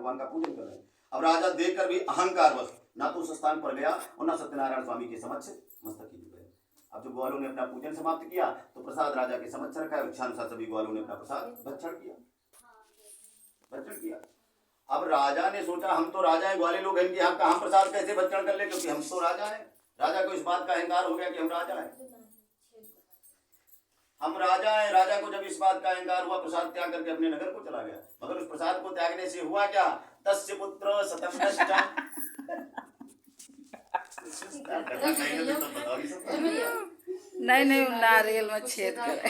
भगवान का पूजन कर रहे हैं। अब राजा देखकर भी अहंकारवश ना तो उस स्थान पर गया और ना सत्यनारायण स्वामी के समक्ष मस्तक ही झुकाया। अब जब ग्वालों ने अपना पूजन समाप्त किया तो प्रसाद राजा के समक्ष रखा है। इच्छानुसार सभी ग्वालों ने अपना प्रसाद भक्षण किया। अब राजा ने सोचा हम तो राजा है, ग्वाले लोग हैं, इनके यहाँ का हम प्रसाद कैसे भक्षण कर ले, क्योंकि हम तो राजा हैं। राजा को इस बात का अहंकार हो गया कि हम राजा हैं, हम राजा हैं। राजा को जब इस बात का अहंकार हुआ, प्रसाद त्याग करके अपने नगर को चला गया। मगर उस प्रसाद को त्यागने से हुआ क्या, तस्य पुत्र शतम नष्टम। नहीं नारियल में छेद करे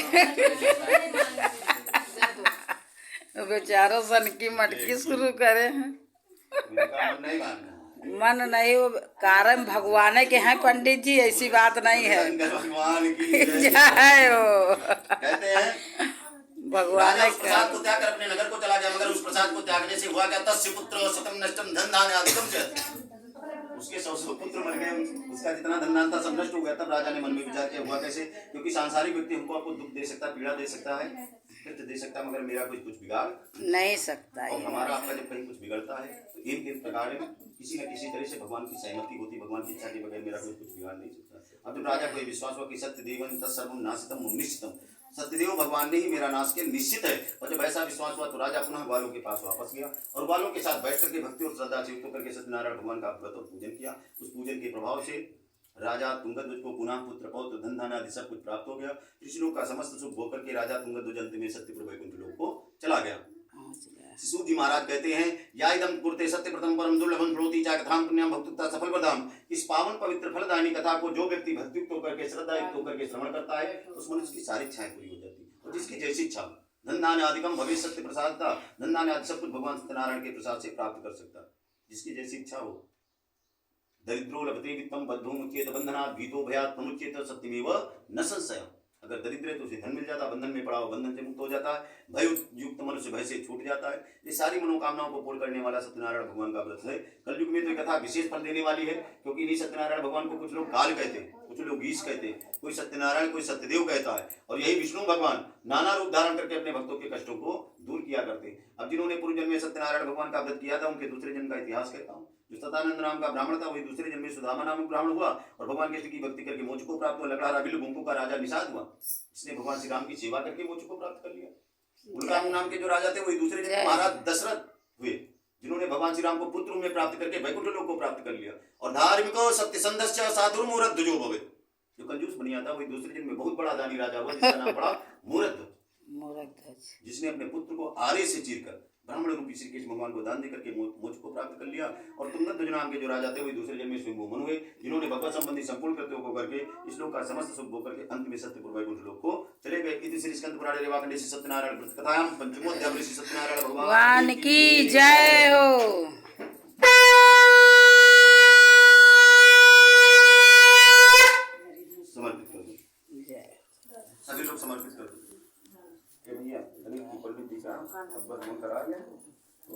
बेचारो सन की मटकी शुरू करे हैं। मन नहीं, वो कारण भगवान के हैं पंडित जी, ऐसी बात नहीं है। भगवान की जय हो। कहते हैं भगवान राजा उस प्रसाद को त्याग कर अपने नगर को चला गया। मगर उस प्रसाद को त्यागने से हुआ क्या, तस्य पुत्र शतम नष्टम धन धान्य अधिकम च। उसके 100 पुत्र मर गए, उसका जितना धन था सब नष्ट हो गया। तब राजा ने मन में विचार किया, हुआ कैसे, क्योंकि सांसारिक व्यक्ति हमको आपको दुख दे सकता है, पीड़ा दे सकता है, कष्ट दे सकता है, मगर मेरा कुछ बिगाड़ नहीं सकता है। और हमारा आपका जब कहीं कुछ बिगड़ता है तो एक प्रकार में किसी न किसी तरह से भगवान की सहमति होती, भगवान की इच्छा के बगैर मेरा कोई कुछ बिगाड़ नहीं सकता। अब जब राजा को विश्वास हुआ कि सत्यदेवन तत्सर्वं नाशितम निश्चितम, सत्यदेव भगवान ने ही मेरा नाश के निश्चित है, और जब ऐसा विश्वास हुआ तो राजा पुनः ग्वालों के पास वापस गया और ग्वालों के साथ बैठ करके भक्ति और श्रद्धा से युक्त होकर के सत्यनारायण भगवान का व्रत और पूजन किया। उस पूजन के प्रभाव से राजा तुंगध्वज को पुनः पुत्र पौत्र धन धान्य आदि सब कुछ प्राप्त हो गया। त्रिशलोक का समस्त सुख भोग करके राजा तुंगध्वज अंत में सत्यपुर वैकुंठ लोक को चला गया। शिशु जी महाराज कहते हैं, या इदं कुरुते सत्य प्रथम परम दुर्लभम प्रोति चा कथाम पुण्यम भक्तुक्ता सफल प्रदाम। इस पावन पवित्र फलदायिनी कथा को जो व्यक्ति भक्ति युक्त होकर के श्रद्धा युक्त होकर के श्रवण करता है, उस मनुष्य की सारी इच्छाएं पूरी हो जाती है। और जिसकी जैसी इच्छा धन धान्य आदिकम भविष्य सत्य प्रसाद का, धन धान्य आदि सब कुछ भगवान सत्यनारायण के प्रसाद से प्राप्त कर सकता है, जिसकी जैसी इच्छा हो। दरिद्रो लभते वित्तम बद्धो मुच्येत बंधनात् भीतो भयात् प्रमुच्येत सत्यमेव न संशय। अगर दरिद्र है तो उसे धन मिल जाता, बंधन में पड़ा हो बंधन से मुक्त हो जाता है, भय युक्त मनुष्य भय से छूट जाता है। ये सारी मनोकामनाओं को पूर्ण करने वाला सत्यनारायण भगवान का व्रत है। कलयुग में तो ये कथा विशेष फल देने वाली है, क्योंकि इन्हीं सत्यनारायण भगवान को कुछ लोग काल कहते हैं, कुछ लोग ईश कहते हैं, कोई सत्यनारायण कोई सत्यदेव कहता है। और यही विष्णु भगवान नाना रूप धारण करके अपने भक्तों के कष्टों को दूर किया करते हैं। अब जिन्होंने पूर्व जन्म में सत्यनारायण भगवान का व्रत किया था, उनके दूसरे जन्म का इतिहास कहता हूँ। जो सतानंद नाम का ब्राह्मण था, वही दूसरे जन्म में सुदामा नामक ब्राह्मण हुआ और भगवान कृष्ण की भक्ति करके मोक्ष को प्राप्त हुआ। लकड़हारा बिल्लु गुंफू का राजा निषाद हुआ, इसने भगवान श्री राम की सेवा करके मोक्ष को प्राप्त कर लिया। उल्का नाम के जो राजा थे, वही दूसरे जन्म में महाराज दशरथ हुए, जिन्होंने भगवान श्री राम को पुत्र में प्राप्त करके वैकुंठ लोक को प्राप्त कर लिया। और धार्मिको सत्यसंधश्च साधुर्मुरध्वजो भवेत्, जो कंजूस बनिया था, वही दूसरे जन्म में बहुत बड़ा दानी राजा हुआ, जिसका नाम पड़ा मूरध्वज, जिसने अपने पुत्र को आरे से चीरकर ब्राह्मण रूपी श्री कृष्ण भगवान को दान देकर के मोक्ष को प्राप्त कर लिया। और तुंगध्वज नाम के जो राजा थे, वही दूसरे जन्म में स्वयं मनु हुए, जिन्होंने भगवत संबंधी संपूर्ण कृत्यों को करके इस लोक का समस्त सुख भोग करके अंत में सत्यपुर वैकुंठ लोक को चले गए। इति श्री स्कंद पुराणे रेवाखंडे श्री सत्यनारायण व्रत कथायां पंचमोऽध्याय श्री सत्यनारायण भगवान की जय हो। समर्पित कर दो, सभी लोग समर्पित कर दो। भैया पंडित जी का अब्बर फोन करा गया तो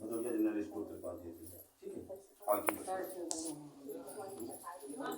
मतलब जनरल स्कूल के पास, ठीक है।